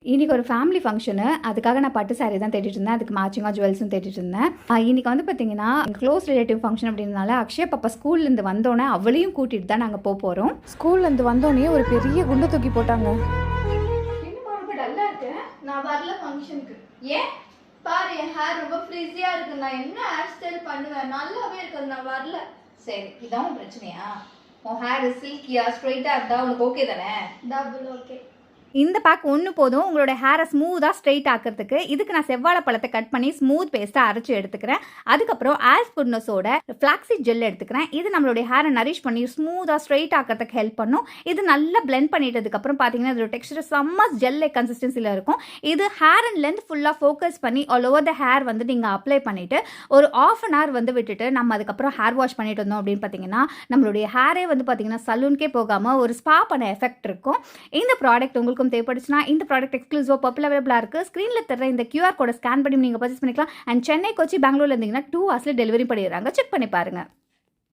இன்னைக்கு ஒரு family function. அதுக்காக நான் பட்டு சாரி தான் தேடிட்டு இருந்தேன். அதுக்கு மேட்சிங்காக ஜுவல்ஸும் தேடிட்டு இருந்தேன். இன்னைக்கு வந்து பார்த்தீங்கன்னா, க்ளோஸ் ரிலேட்டிவ் ஃபங்க்ஷன் அப்படின்றனால அக்ஷயா பாப்பா ஸ்கூல்லேருந்து வந்தோடனே அவளையும் கூட்டிகிட்டு தான் நாங்கள் போகிறோம். ஸ்கூல்லேருந்து வந்தோடனே ஒரு பெரிய குண்டு தூக்கி போட்டாங்க. என்னமா ரொம்ப டல்லா இருக்கு? நான் வரல ஃபங்க்ஷனுக்கு. ஏன்? பாரு என் ஹேர் ரொம்ப ஃப்ரிஸியா இருக்கு. நான் என்ன ஹேர் ஸ்டைல் பண்ணுவேன்? நல்லாவே இருக்கு. நான் வரல. சரி, இதான் உன் பிரச்சனையா? உன் ஹேர் சில்கியா ஸ்ட்ரைட்டாக இருந்தால் உனக்கு ஓகே தானே? Double okay. இந்த பேக் ஒன்று போதும் உங்களோட ஹேரை ஸ்மூத்தாக ஸ்ட்ரைட் ஆக்கிறதுக்கு. இதுக்கு நான் செவ்வாழை பழத்தை கட் பண்ணி ஸ்மூத் பேஸ்ட்டாக அரைச்சி எடுத்துக்கிறேன். அதுக்கப்புறம் ஆல்ஸ் குட்னஸோட ஃப்ளாக்ஸீட் ஜெல் எடுத்துக்கிறேன். இது நம்மளுடைய ஹேரை நரிஷ் பண்ணி ஸ்மூத்தாக ஸ்ட்ரைட் ஆக்கிறதுக்கு ஹெல்ப் பண்ணும். இது நல்லா பிளெண்ட் பண்ணிட்டதுக்கப்புறம் பார்த்தீங்கன்னா இதோட டெக்ஸ்டர் செம்ம ஜெல் கன்சிஸ்டன்சியில் இருக்கும். இது ஹேர் அண்ட் லென்த் ஃபுல்லாக ஃபோக்கஸ் பண்ணி ஆல் ஓவர் த ஹேர் வந்து நீங்கள் அப்ளை பண்ணிவிட்டு ஒரு ½ an hour வந்து விட்டுட்டு நம்ம அதுக்கப்புறம் ஹேர் வாஷ் பண்ணிட்டு இருந்தோம் அப்படின்னு பார்த்தீங்கன்னா நம்மளுடைய ஹேரே வந்து பார்த்தீங்கன்னா சலூனுக்கே போகாமல் ஒரு ஸ்பா பண்ண எஃபெக்ட் இருக்கும். இந்த ப்ராடக்ட் உங்களுக்கு தேவைப்படுச்சுன்னா இந்த ப்ராடக்ட் எக்ஸ்க்ளூசிவா பர்பிள் அவைலபிளாக இருக்குது. ஸ்க்ரீனில் தர இந்த QR கோடை ஸ்கேன் பண்ணி நீங்கள் பர்ச்சேஸ் பண்ணிக்கலாம். அண்ட் சென்னை, கொச்சி, பெங்களூர்ல இருந்தீங்கன்னா 2 hours டெலிவரி பண்ணிடுறாங்க. செக் பண்ணி பாருங்கள்.